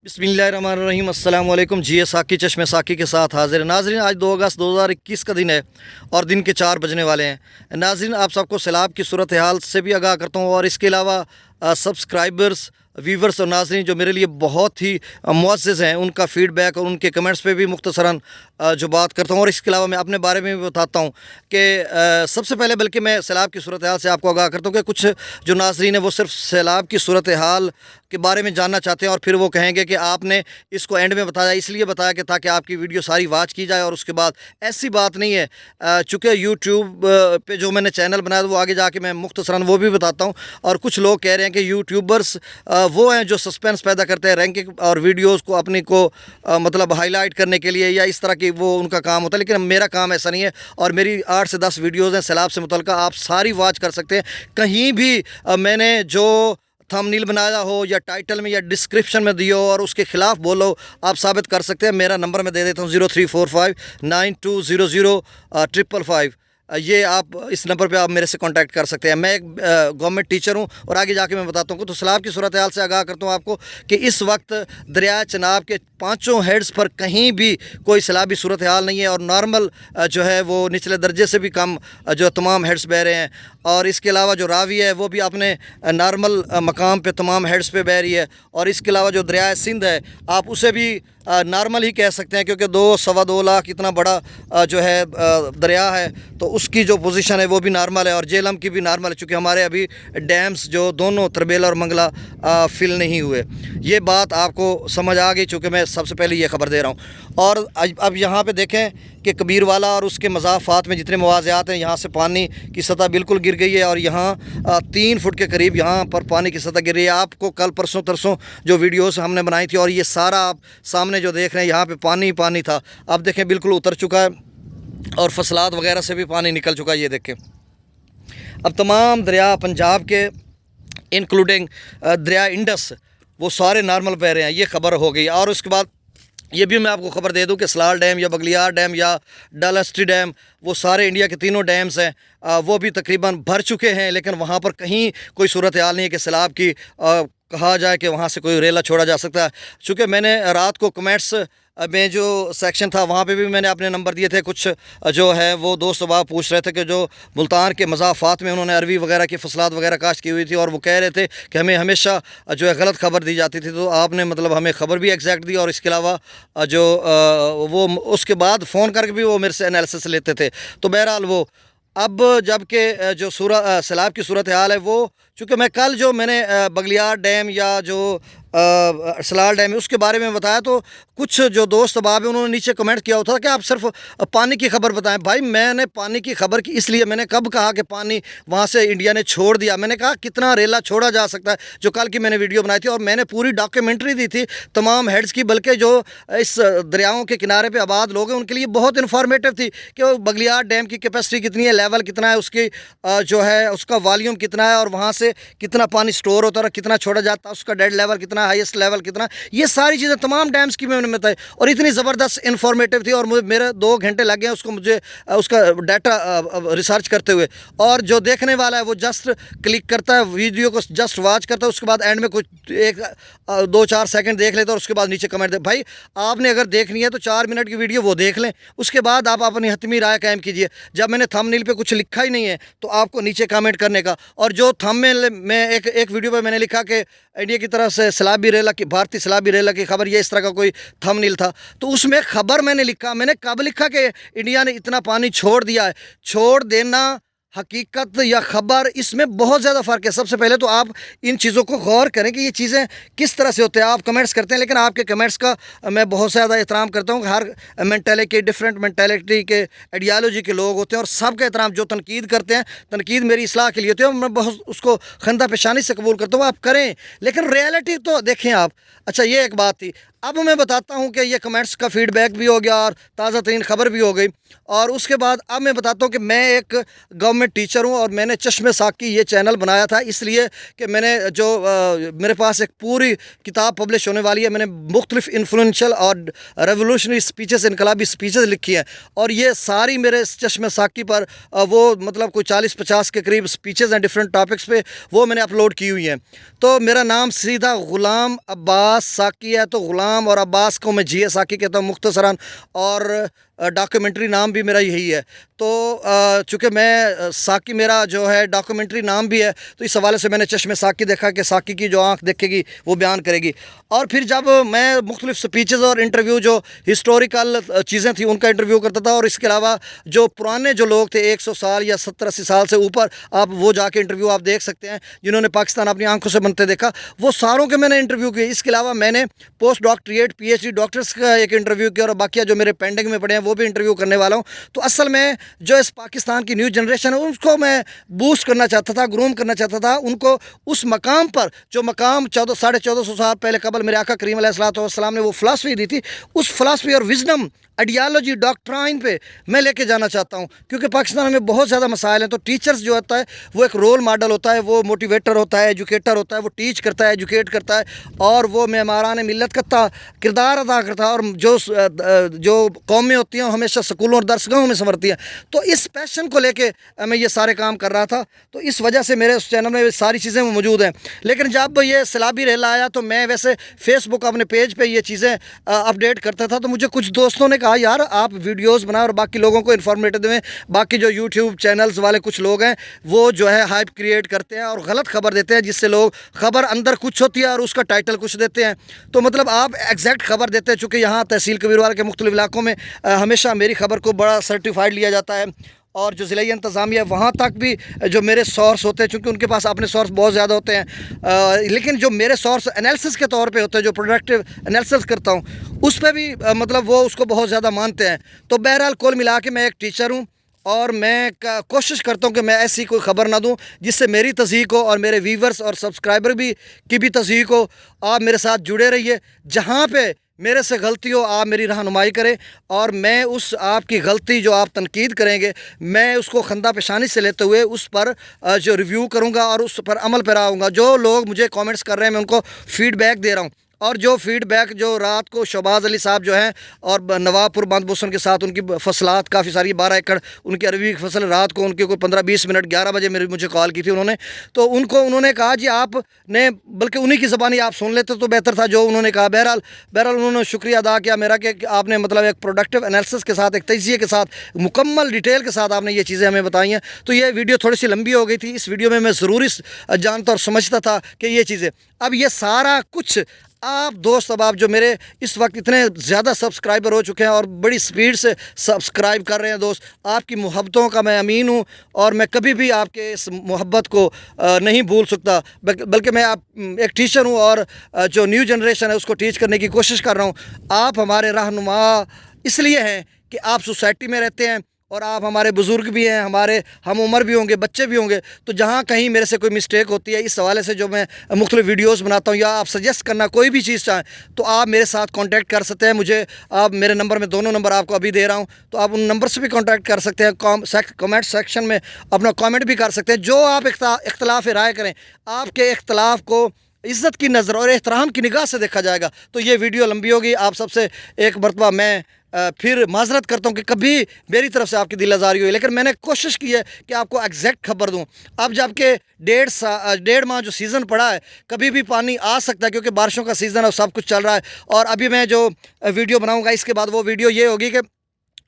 بسم اللہ الرحمن الرحیم۔ السلام علیکم۔ G.A.Saqi چشم ساقی کے ساتھ حاضر ہیں۔ ناظرین، آج 2 اگست 2021 کا دن ہے اور دن کے 4 بجنے والے ہیں۔ ناظرین، آپ سب کو سیلاب کی صورتحال سے بھی آگاہ کرتا ہوں، اور اس کے علاوہ سبسکرائبرز، ویورز اور ناظرین جو میرے لیے بہت ہی معزز ہیں، ان کا فیڈ بیک اور ان کے کمنٹس پہ بھی مختصراً جو بات کرتا ہوں، اور اس کے علاوہ میں اپنے بارے میں بھی بتاتا ہوں کہ سب سے پہلے بلکہ میں سیلاب کی صورتحال سے آپ کو آگاہ کرتا ہوں کہ کچھ جو ناظرین ہیں وہ صرف سیلاب کی صورتحال کے بارے میں جاننا چاہتے ہیں، اور پھر وہ کہیں گے کہ آپ نے اس کو اینڈ میں بتایا، اس لیے بتایا کہ تاکہ آپ کی ویڈیو ساری واچ کی جائے۔ اور اس کے بعد ایسی بات نہیں ہے، چونکہ یوٹیوب پہ جو میں نے چینل بنایا وہ آگے جا کے میں مختصراً وہ بھی بتاتا ہوں۔ اور کچھ لوگ کہہ رہے ہیں کہ یوٹیوبرز وہ ہیں جو سسپینس پیدا کرتے ہیں رینکنگ اور ویڈیوز کو اپنی کو مطلب ہائی لائٹ کرنے کے لیے، یا اس طرح کی وہ ان کا کام ہوتا ہے، لیکن میرا کام ایسا نہیں ہے۔ اور میری 8 سے 10 ویڈیوز ہیں سیلاب سے متعلقہ، آپ ساری واچ کر سکتے ہیں۔ کہیں بھی میں نے جو تھمبنیل بنایا ہو یا ٹائٹل میں یا ڈسکرپشن میں دیو اور اس کے خلاف بولو، آپ ثابت کر سکتے ہیں۔ میرا نمبر میں دے دیتا ہوں 034592005555۔ یہ آپ اس نمبر پہ آپ میرے سے کانٹیکٹ کر سکتے ہیں۔ میں ایک گورنمنٹ ٹیچر ہوں، اور آگے جا کے میں بتاتا ہوں۔ تو سیلاب کی صورتحال سے آگاہ کرتا ہوں آپ کو کہ اس وقت دریائے چناب کے 5 ہیڈز پر کہیں بھی کوئی سیلابی صورتحال نہیں ہے، اور نارمل جو ہے وہ نچلے درجے سے بھی کم جو تمام ہیڈز بہہ رہے ہیں۔ اور اس کے علاوہ جو راوی ہے وہ بھی اپنے نارمل مقام پہ تمام ہیڈز پہ بہہ رہی ہے۔ اور اس کے علاوہ جو دریائے سندھ ہے، آپ اسے بھی نارمل ہی کہہ سکتے ہیں، کیونکہ 2-2.25 لاکھ اتنا بڑا جو ہے دریا ہے، تو اس کی جو پوزیشن ہے وہ بھی نارمل ہے، اور جہلم کی بھی نارمل ہے، چونکہ ہمارے ابھی ڈیمز جو دونوں تربیل اور منگلا فل نہیں ہوئے۔ یہ بات آپ کو سمجھ آ گئی، چونکہ میں سب سے پہلے یہ خبر دے رہا ہوں۔ اور اب یہاں پہ دیکھیں کہ کبیر والا اور اس کے مضافات میں جتنے مواضعات ہیں، یہاں سے پانی کی سطح بالکل گر گئی ہے، اور یہاں 3 فٹ کے قریب یہاں پر پانی کی سطح گر رہی ہے۔ آپ کو کل پرسوں ترسوں جو ویڈیوز ہم نے بنائی تھی، اور یہ سارا آپ سامنے جو دیکھ رہے ہیں، یہاں پہ پانی تھا، اب دیکھیں بالکل اتر چکا ہے، اور فصلات وغیرہ سے بھی پانی نکل چکا ہے۔ یہ دیکھیں اب تمام دریا پنجاب کے انکلوڈنگ دریائے انڈس وہ سارے نارمل بہہ رہے ہیں۔ یہ خبر ہو گئی۔ اور اس کے بعد یہ بھی میں آپ کو خبر دے دوں کہ سلال ڈیم یا بگلیار ڈیم یا ڈالسٹی ڈیم، وہ سارے انڈیا کے تینوں ڈیمز ہیں، وہ بھی تقریباً بھر چکے ہیں، لیکن وہاں پر کہیں کوئی صورتحال نہیں ہے کہ سیلاب کی کہا جائے کہ وہاں سے کوئی ریلا چھوڑا جا سکتا ہے۔ چونکہ میں نے رات کو کمنٹس میں جو سیکشن تھا وہاں پہ بھی میں نے اپنے نمبر دیے تھے، کچھ جو ہے وہ دوست احباب پوچھ رہے تھے کہ جو ملتان کے مضافات میں انہوں نے عربی وغیرہ کی فصلات وغیرہ کاشت کی ہوئی تھی، اور وہ کہہ رہے تھے کہ ہمیں ہمیشہ جو ہے غلط خبر دی جاتی تھی، تو آپ نے مطلب ہمیں خبر بھی ایگزیکٹ دی، اور اس کے علاوہ جو وہ اس کے بعد فون کر کے بھی وہ میرے سے انالیسس لیتے تھے۔ تو بہرحال وہ اب جب کہ جو سیلاب کی صورتحال ہے، وہ چونکہ میں نے بگلیار ڈیم یا جو سلال ڈیم ہے اس کے بارے میں بتایا، تو کچھ جو دوست احباب ہیں انہوں نے نیچے کمنٹ کیا ہوتا کہ آپ صرف پانی کی خبر بتائیں۔ بھائی، میں نے پانی کی خبر کی اس لیے، میں نے کب کہا کہ پانی وہاں سے انڈیا نے چھوڑ دیا؟ میں نے کہا کتنا ریلا چھوڑا جا سکتا ہے، جو کل کی میں نے ویڈیو بنائی تھی، اور میں نے پوری ڈاکیومنٹری دی تھی تمام ہیڈز کی، بلکہ جو اس دریاؤں کے کنارے پہ آباد لوگ ہیں ان کے لیے بہت انفارمیٹیو تھی کہ وہ بگلیار ڈیم کی کیپیسٹی کتنی ہے، لیول کتنا ہے اس کی، جو ہے اس کا والیوم کتنا ہے، اور وہاں سے کتنا پانی سٹور ہوتا ہے اور کتنا چھوڑا جاتا ہے، اس کا ڈیڈ لیول کتنا، ہائیسٹ لیول کتنا، یہ ساری چیزیں تمام ڈیمز کی میں نے بتائی، اور اتنی زبردست انفارمیٹیو تھی، اور میرے 2 گھنٹے لگ گئے اس کا ڈیٹا ریسرچ کرتے ہوئے۔ اور جو دیکھنے والا ہے وہ جسٹ کلک کرتا ہے، ویڈیو کو جسٹ واچ کرتا ہے، اس کے بعد اینڈ میں کچھ 1-2-4 سیکنڈ دیکھ لیتا ہے، اور اس کے بعد نیچے کمنٹ دے۔ بھائی، آپ نے اگر دیکھنی ہے تو 4 منٹ کی ویڈیو وہ دیکھ لیں، اس کے بعد آپ اپنی حتمی رائے قائم کیجئے۔ جب میں نے تھمبنیل پہ کچھ لکھا ہی نہیں ہے تو آپ کو نیچے کمنٹ کرنے کا، اور جو تھمبنیل میں ایک ویڈیو پہ میں نے لکھا کہ انڈیا کی طرف سے سیلابی ریلا کی، بھارتی سیلابی ریلا کی خبر، یہ اس طرح کا کوئی تھمبنیل تھا، تو اس میں خبر میں نے لکھا، میں نے کب لکھا کہ انڈیا نے اتنا پانی چھوڑ دیا ہے؟ چھوڑ دینا، حقیقت یا خبر، اس میں بہت زیادہ فرق ہے۔ سب سے پہلے تو آپ ان چیزوں کو غور کریں کہ یہ چیزیں کس طرح سے ہوتے ہیں۔ آپ کمنٹس کرتے ہیں، لیکن آپ کے کمنٹس کا میں بہت زیادہ احترام کرتا ہوں کہ ہر مینٹلٹی، ڈفرینٹ مینٹلٹی کے، آئیڈیالوجی کے لوگ ہوتے ہیں، اور سب کا احترام۔ جو تنقید کرتے ہیں، تنقید میری اصلاح کے لیے ہوتی ہے، اور میں بہت اس کو خندہ پیشانی سے قبول کرتا ہوں، آپ کریں، لیکن ریئلٹی تو دیکھیں آپ۔ اچھا، یہ ایک بات تھی۔ اب میں بتاتا ہوں کہ یہ کمنٹس کا فیڈ بیک بھی ہو گیا اور تازہ ترین خبر بھی ہو گئی، اور اس کے بعد اب میں بتاتا ہوں کہ میں ایک گورنمنٹ ٹیچر ہوں اور میں نے چشم ساقی یہ چینل بنایا تھا اس لیے کہ میں نے جو میرے پاس ایک پوری کتاب پبلش ہونے والی ہے، میں نے مختلف انفلوئنشل اور ریولوشنری سپیچز، انقلابی سپیچز لکھی ہیں، اور یہ ساری میرے چشم ساقی پر وہ مطلب کوئی 40-50 کے قریب سپیچز ہیں ڈفرینٹ ٹاپکس پہ، وہ میں نے اپلوڈ کی ہوئی ہیں۔ تو میرا نام سیدھا غلام عباس ساقی ہے، تو غلام اور عباس کو میں جی ساقی کہتا ہوں مختصراً، اور ڈاکیومنٹری نام بھی میرا یہی ہے۔ تو چونکہ میں ساقی میرا جو ہے ڈاکیومنٹری نام بھی ہے، تو اس حوالے سے میں نے چشم ساقی دیکھا کہ ساقی کی جو آنکھ دیکھے گی وہ بیان کرے گی۔ اور پھر جب میں مختلف سپیچز اور انٹرویو جو ہسٹوریکل چیزیں تھیں ان کا انٹرویو کرتا تھا، اور اس کے علاوہ جو پرانے جو لوگ تھے 100 سال یا 70-80 سال سے اوپر، آپ وہ جا کے انٹرویو آپ دیکھ سکتے ہیں جنہوں نے پاکستان اپنی آنکھوں سے بنتے دیکھا، وہ ساروں کے میں نے انٹرویو کیے۔ اس کے علاوہ میں نے پوسٹ ڈاکٹریٹ PhD ڈاکٹرز کا ایک انٹرویو کیا، اور باقی جو میرے پینڈنگ میں پڑے ہیں وہ بھی انٹرویو کرنے والا ہوں۔ تو اصل میں جو اس پاکستان کی نیو جنریشن ہے اس کو میں بوسٹ کرنا چاہتا تھا، گروم کرنا چاہتا تھا، ان کو اس مقام پر جو مقام 1450 سال پہلے قبل میرے آقا کریم علیہ السلام نے وہ فلاسفی دی تھی، اس فلاسفی اور وزڈم آئیڈیالوجی ڈاکٹرائن پہ میں لے کے جانا چاہتا ہوں، کیونکہ پاکستان میں بہت زیادہ مسائل ہیں۔ تو ٹیچرز جو ہوتا ہے وہ ایک رول ماڈل ہوتا ہے، وہ موٹیویٹر ہوتا ہے، ایجوکیٹر ہوتا ہے، وہ ٹیچ کرتا ہے، ایجوکیٹ کرتا ہے، اور وہ معماران ملت کا کردار ادا کرتا ہے، اور جو قومیں ہوتی ہیں ہمیشہ سکولوں اور درسگاہوں میں سنورتی ہیں۔ تو اس پیشن کو لے کے میں یہ سارے کام کر رہا تھا، تو اس وجہ سے میرے اس چینل میں یہ ساری چیزیں موجود ہیں۔ لیکن جب یہ سیلابی ریلا آیا تو میں ویسے فیس بک اپنے پیج پہ یہ چیزیں اپڈیٹ کرتا تھا، تو مجھے کچھ دوستوں نے کہا یار آپ ویڈیوز بنائیں اور باقی لوگوں کو انفارمیٹو دیں۔ باقی جو یوٹیوب چینلز والے کچھ لوگ ہیں وہ جو ہے ہائپ کریٹ کرتے ہیں اور غلط خبر دیتے ہیں، جس سے لوگ خبر اندر کچھ ہوتی ہے اور اس کا ٹائٹل کچھ دیتے ہیں۔ تو مطلب آپ ایگزیکٹ خبر دیتے ہیں، چونکہ یہاں تحصیل کبیروال کے مختلف علاقوں میں ہمیشہ میری خبر کو بڑا سرٹیفائڈ لیا جاتا ہے، اور جو ضلعی انتظامیہ وہاں تک بھی جو میرے سورس ہوتے ہیں، چونکہ ان کے پاس اپنے سورس بہت زیادہ ہوتے ہیں، لیکن جو میرے سورس انالیسس کے طور پہ ہوتے ہیں، جو پروڈکٹیو انالیسس کرتا ہوں اس پہ بھی مطلب وہ اس کو بہت زیادہ مانتے ہیں۔ تو بہرحال کل ملا کے میں ایک ٹیچر ہوں، اور میں کوشش کرتا ہوں کہ میں ایسی کوئی خبر نہ دوں جس سے میری تصدیق ہو اور میرے ویورز اور سبسکرائبر کی بھی تصدیق ہو۔ آپ میرے ساتھ جڑے رہیے، جہاں پہ میرے سے غلطی ہو آپ میری رہنمائی کریں، اور میں اس آپ کی غلطی جو آپ تنقید کریں گے میں اس کو خندہ پیشانی سے لیتے ہوئے اس پر جو ریویو کروں گا اور اس پر عمل پیراؤں گا۔ جو لوگ مجھے کامنٹس کر رہے ہیں میں ان کو فیڈ بیک دے رہا ہوں، اور جو فیڈ بیک جو رات کو شہباز علی صاحب جو ہیں اور نواب پور بند بوسن کے ساتھ ان کی فصلات کافی ساری 12 ایکڑ ان کی عربی فصل، رات کو ان کے کوئی 15-20 منٹ 11 بجے مجھے کال کی تھی انہوں نے، تو انہوں نے کہا جی آپ نے بلکہ انہی کی زبانی آپ سن لیتے تو بہتر تھا جو انہوں نے کہا۔ بہرحال انہوں نے شکریہ ادا کیا میرا کہ آپ نے مطلب ایک پروڈکٹیو انالیسس کے ساتھ، ایک تجزیے کے ساتھ، مکمل ڈیٹیل کے ساتھ آپ نے یہ چیزیں ہمیں بتائی ہیں۔ تو یہ ویڈیو تھوڑی سی لمبی ہو گئی تھی، اس ویڈیو میں ضروری جانتا اور سمجھتا تھا کہ یہ چیزیں اب یہ سارا کچھ آپ دوست اب آپ جو میرے اس وقت اتنے زیادہ سبسکرائبر ہو چکے ہیں اور بڑی سپیڈ سے سبسکرائب کر رہے ہیں دوست، آپ کی محبتوں کا میں امین ہوں، اور میں کبھی بھی آپ کے اس محبت کو نہیں بھول سکتا، بلکہ میں ایک ٹیچر ہوں اور جو نیو جنریشن ہے اس کو ٹیچ کرنے کی کوشش کر رہا ہوں۔ آپ ہمارے رہنما اس لیے ہیں کہ آپ سوسائٹی میں رہتے ہیں، اور آپ ہمارے بزرگ بھی ہیں، ہمارے ہم عمر بھی ہوں گے، بچے بھی ہوں گے، تو جہاں کہیں میرے سے کوئی مسٹیک ہوتی ہے اس حوالے سے جو میں مختلف ویڈیوز بناتا ہوں، یا آپ سجیسٹ کرنا کوئی بھی چیز چاہیں تو آپ میرے ساتھ کانٹیکٹ کر سکتے ہیں۔ مجھے آپ میرے نمبر میں دونوں نمبر آپ کو ابھی دے رہا ہوں، تو آپ ان نمبر سے بھی کانٹیکٹ کر سکتے ہیں، کمنٹ سیکشن میں اپنا کامنٹ بھی کر سکتے ہیں۔ جو آپ اختلاف رائے کریں، آپ کے اختلاف کو عزت کی نظر اور احترام کی نگاہ سے دیکھا جائے گا۔ تو یہ ویڈیو لمبی ہوگی، آپ سب سے ایک مرتبہ میں پھر معذرت کرتا ہوں کہ کبھی میری طرف سے آپ کی دل آزاری ہوئی، لیکن میں نے کوشش کی ہے کہ آپ کو ایگزیکٹ خبر دوں۔ اب جب کہ 1.5 ماہ جو سیزن پڑا ہے، کبھی بھی پانی آ سکتا ہے کیونکہ بارشوں کا سیزن ہے اور سب کچھ چل رہا ہے۔ اور ابھی میں جو ویڈیو بناؤں گا اس کے بعد وہ ویڈیو یہ ہوگی کہ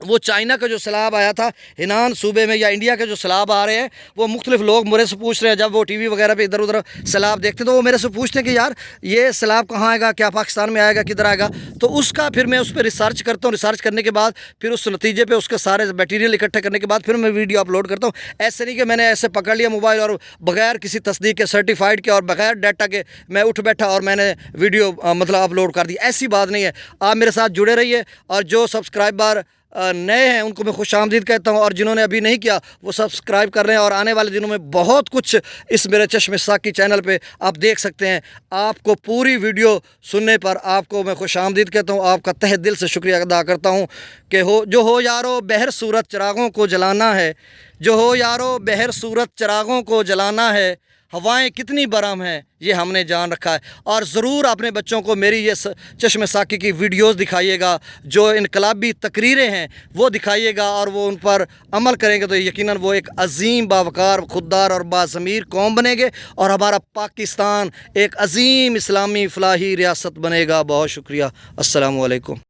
وہ چائنا کا جو سیلاب آیا تھا ہنان صوبے میں، یا انڈیا کے جو سیلاب آ رہے ہیں، وہ مختلف لوگ میرے سے پوچھ رہے ہیں، جب وہ ٹی وی وغیرہ پہ ادھر ادھر سیلاب دیکھتے ہیں تو وہ میرے سے پوچھتے ہیں کہ یار یہ سیلاب کہاں آئے گا، کیا پاکستان میں آئے گا، کدھر آئے گا؟ تو اس کا پھر میں اس پہ ریسرچ کرتا ہوں، ریسرچ کرنے کے بعد پھر اس نتیجے پہ اس کے سارے میٹیریل اکٹھے کرنے کے بعد پھر میں ویڈیو اپلوڈ کرتا ہوں۔ ایسے نہیں کہ میں نے ایسے پکڑ لیا موبائل اور بغیر کسی تصدیق کے، سرٹیفائڈ کے اور بغیر ڈیٹا کے میں اٹھ بیٹھا اور میں نے ویڈیو مطلب اپلوڈ کر دی، ایسی بات نہیں ہے۔ آپ میرے ساتھ جڑے رہیے، اور جو سبسکرائبر نئے ہیں ان کو میں خوش آمدید کہتا ہوں، اور جنہوں نے ابھی نہیں کیا وہ سبسکرائب کر رہے ہیں، اور آنے والے دنوں میں بہت کچھ اس میرے چشم ساقی چینل پہ آپ دیکھ سکتے ہیں۔ آپ کو پوری ویڈیو سننے پر آپ کو میں خوش آمدید کہتا ہوں، آپ کا تہہ دل سے شکریہ ادا کرتا ہوں کہ جو ہو یارو بہر صورت چراغوں کو جلانا ہے، جو ہو یارو بہر صورت چراغوں کو جلانا ہے، ہوائیں کتنی برہم ہیں یہ ہم نے جان رکھا ہے۔ اور ضرور اپنے بچوں کو میری یہ چشم ساقی کی ویڈیوز دکھائیے گا، جو انقلابی تقریریں ہیں وہ دکھائیے گا، اور وہ ان پر عمل کریں گے تو یقیناً وہ ایک عظیم باوقار خوددار اور باضمیر قوم بنے گے، اور ہمارا پاکستان ایک عظیم اسلامی فلاحی ریاست بنے گا۔ بہت شکریہ، السلام علیکم۔